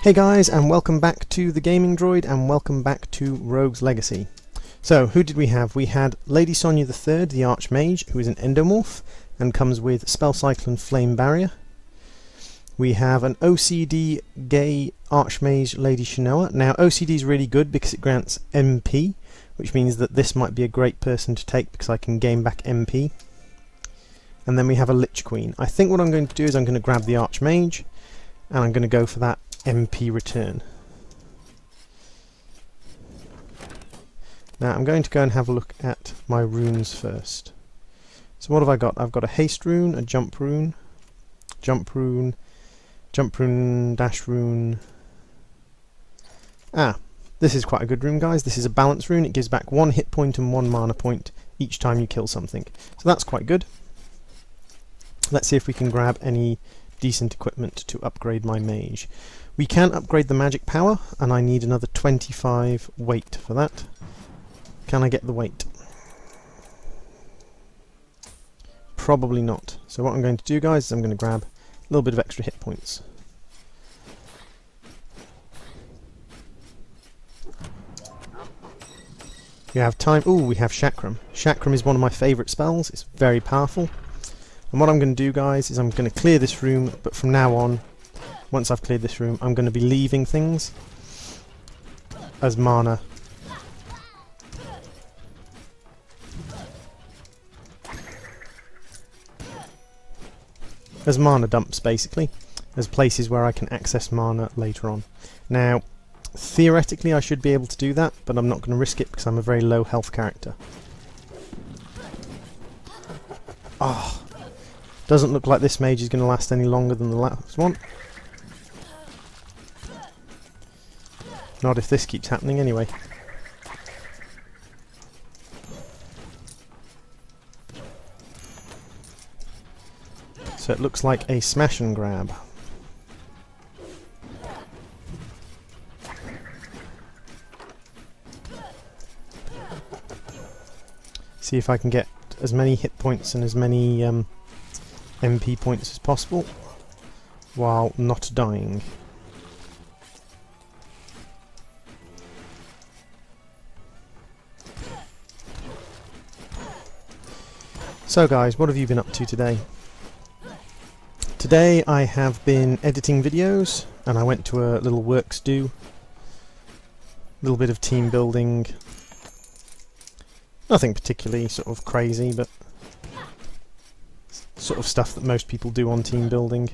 Hey guys, and welcome back to the Gaming Droid, and welcome back to Rogue's Legacy. So, who did we have? We had Lady Sonia III, the Archmage, who is an endomorph, and comes with Spell Cycle and Flame Barrier. We have an OCD Gay Archmage, Lady Shanoa. Now, OCD is really good because it grants MP, which means that this might be a great person to take because I can gain back MP. And then we have a Lich Queen. I think what I'm going to do is I'm going to grab the Archmage, and I'm going to go for that MP return. Now I'm going to go and have a look at my runes first. So what have I got? I've got a haste rune, a jump rune, jump rune, jump rune, dash rune. This is quite a good rune, guys. This is a balance rune. It gives back 1 hit point and 1 mana point each time you kill something. So that's quite good. Let's see if we can grab any decent equipment to upgrade my mage. We can upgrade the magic power, and I need another 25 weight for that. Can I get the weight? Probably not. So what I'm going to do, guys, is I'm going to grab a little bit of extra hit points. We have time. Ooh, we have Chakram. Chakram is one of my favourite spells. It's very powerful. And what I'm going to do, guys, is I'm going to clear this room, but from now on, once I've cleared this room, I'm going to be leaving things as mana. As mana dumps, basically. As places where I can access mana later on. Now, theoretically I should be able to do that, but I'm not going to risk it because I'm a very low health character. Oh, doesn't look like this mage is going to last any longer than the last one. Not if this keeps happening anyway. So it looks like a smash and grab. See if I can get as many hit points and as many MP points as possible while not dying. So guys, what have you been up to today? Today I have been editing videos, and I went to a little works do. A little bit of team building. Nothing particularly sort of crazy, but sort of stuff that most people do on team building.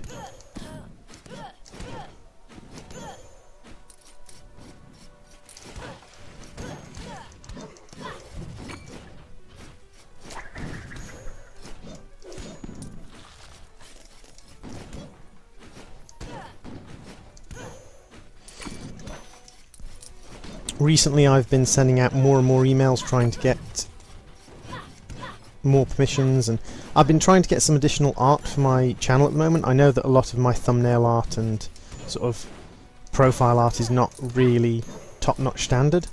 Recently I've been sending out more and more emails trying to get more permissions, and I've been trying to get some additional art for my channel at the moment. I know that a lot of my thumbnail art and sort of profile art is not really top-notch standard,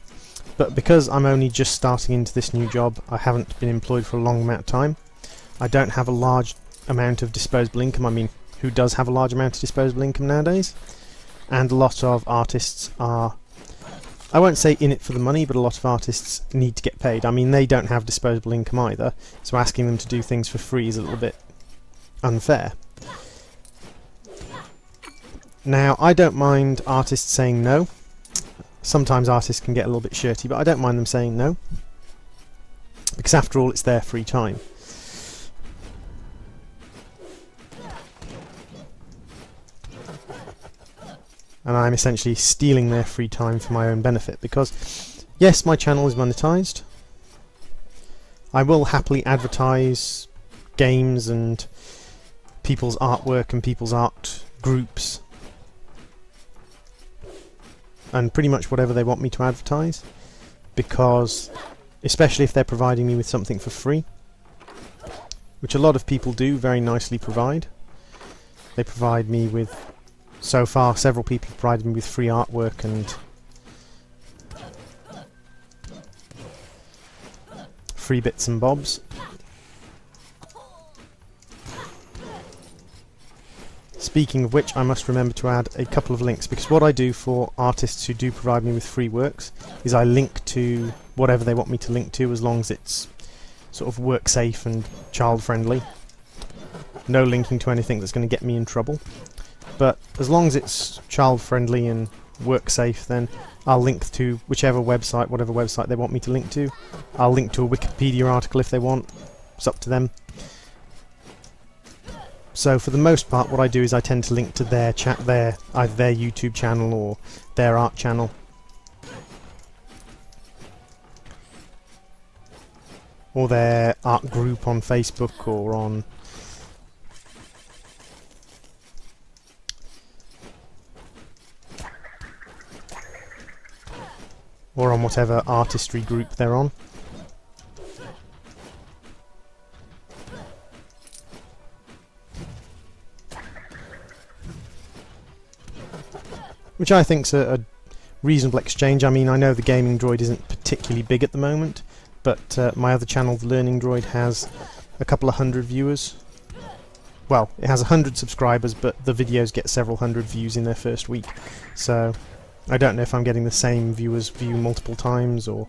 but because I'm only just starting into this new job, I haven't been employed for a long amount of time. I don't have a large amount of disposable income. I mean, who does have a large amount of disposable income nowadays? And a lot of artists are, I won't say in it for the money, but a lot of artists need to get paid. I mean, they don't have disposable income either, so asking them to do things for free is a little bit unfair. Now, I don't mind artists saying no. Sometimes artists can get a little bit shirty, but I don't mind them saying no, because after all, it's their free time. And I'm essentially stealing their free time for my own benefit, because yes, my channel is monetized. I will happily advertise games and people's artwork and people's art groups and pretty much whatever they want me to advertise, because especially if they're providing me with something for free, which a lot of people do very nicely provide. They provide me with, so far, several people have provided me with free artwork and free bits and bobs. Speaking of which, I must remember to add a couple of links, because what I do for artists who do provide me with free works is I link to whatever they want me to link to, as long as it's sort of work safe and child friendly. No linking to anything that's going to get me in trouble. But as long as it's child friendly and work safe, then I'll link to whichever website, whatever website they want me to link to. I'll link to a Wikipedia article if they want. It's up to them. So for the most part, what I do is I tend to link to their either their YouTube channel or their art channel. Or their art group on Facebook, or on whatever artistry group they're on. Which I think's a reasonable exchange. I mean, I know the Gaming Droid isn't particularly big at the moment, but my other channel, the Learning Droid, has a couple of hundred viewers. Well, it has 100 subscribers, but the videos get several hundred views in their first week. So I don't know if I'm getting the same viewers view multiple times, or...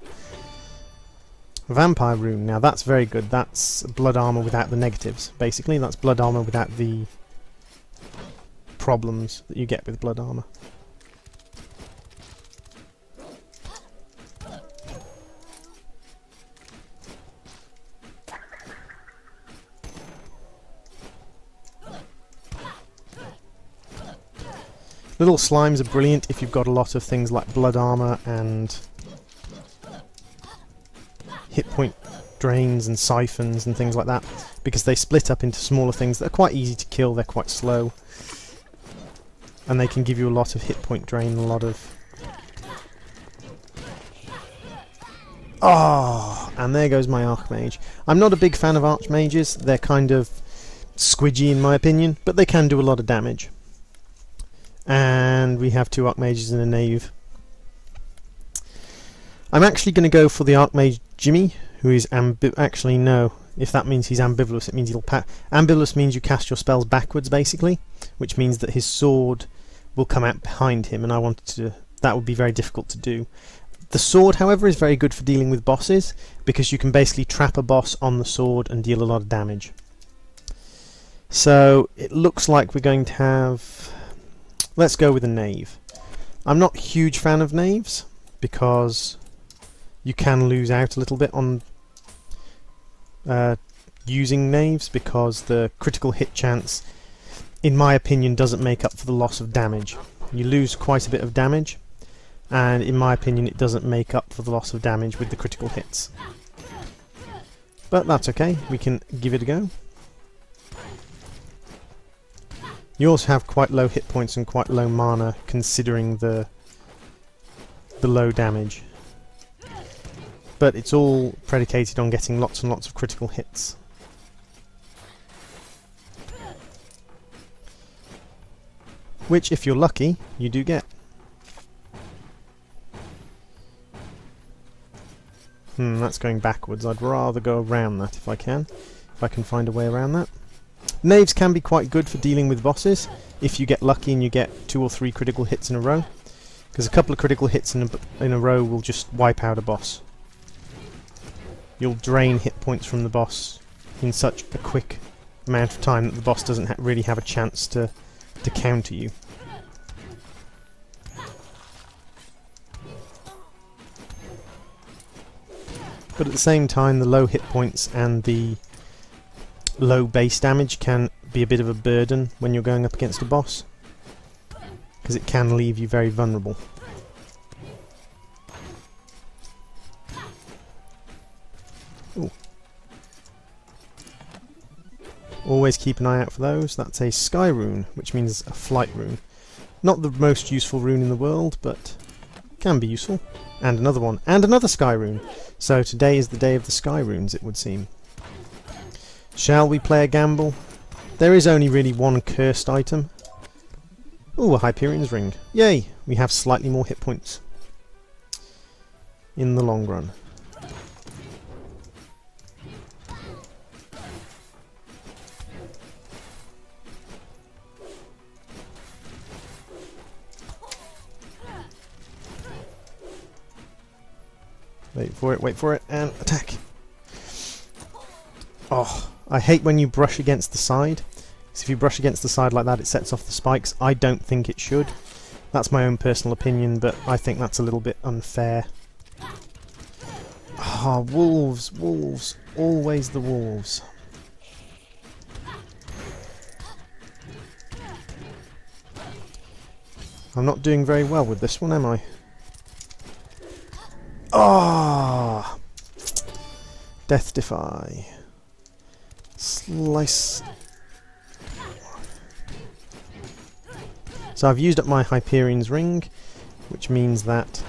Vampire Rune, now that's very good. That's blood armor without the negatives, basically. That's blood armor without the problems that you get with blood armor. Little slimes are brilliant if you've got a lot of things like blood armor and hit point drains and siphons and things like that, because they split up into smaller things that are quite easy to kill. They're quite slow, and they can give you a lot of hit point drain, a lot of... Oh, and there goes my Archmage. I'm not a big fan of Archmages. They're kind of squidgy in my opinion, but they can do a lot of damage. And we have two Archmages and a Knave. I'm actually going to go for the Archmage Jimmy, who is actually no. If that means he's ambivalous, it means he'll ambivalous means you cast your spells backwards, basically, which means that his sword will come out behind him, and I wanted to. That would be very difficult to do. The sword, however, is very good for dealing with bosses, because you can basically trap a boss on the sword and deal a lot of damage. So it looks like we're going to have... Let's go with a Knave. I'm not a huge fan of Knaves, because you can lose out a little bit on using Knaves, because the critical hit chance, in my opinion, doesn't make up for the loss of damage. You lose quite a bit of damage, and in my opinion it doesn't make up for the loss of damage with the critical hits. But that's okay, we can give it a go. You also have quite low hit points and quite low mana, considering the low damage. But it's all predicated on getting lots and lots of critical hits. Which, if you're lucky, you do get. That's going backwards. I'd rather go around that if I can find a way around that. Knaves can be quite good for dealing with bosses, if you get lucky and you get 2 or 3 critical hits in a row. Because a couple of critical hits in a row will just wipe out a boss. You'll drain hit points from the boss in such a quick amount of time that the boss doesn't really have a chance to counter you. But at the same time, the low hit points and the low base damage can be a bit of a burden when you're going up against a boss, because it can leave you very vulnerable. Ooh. Always keep an eye out for those. That's a Sky Rune, which means a flight rune. Not the most useful rune in the world, but can be useful. And another one. And another Sky Rune. So today is the day of the Sky Runes, it would seem. Shall we play a gamble? There is only really one cursed item. Ooh, a Hyperion's Ring. Yay! We have slightly more hit points in the long run. Wait for it, and attack! Oh, I hate when you brush against the side. Because if you brush against the side like that, it sets off the spikes. I don't think it should. That's my own personal opinion, but I think that's a little bit unfair. Ah, wolves, wolves, always the wolves. I'm not doing very well with this one, am I? Ah! Death Defy. Slice. So I've used up my Hyperion's Ring, which means that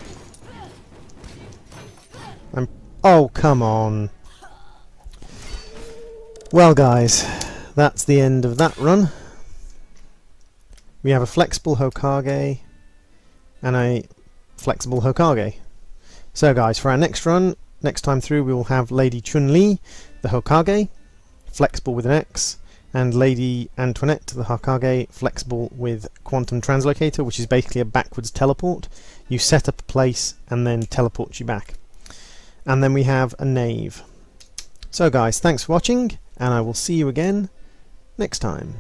I'm... Oh, come on! Well guys, that's the end of that run. We have a flexible Hokage and a flexible Hokage. So guys, for our next run, next time through, we will have Lady Chun-Li, the Hokage, flexible with an X, and Lady Antoinette, the Hokage, flexible with Quantum Translocator, which is basically a backwards teleport. You set up a place and then teleports you back. And then we have a Knave. So guys, thanks for watching, and I will see you again next time.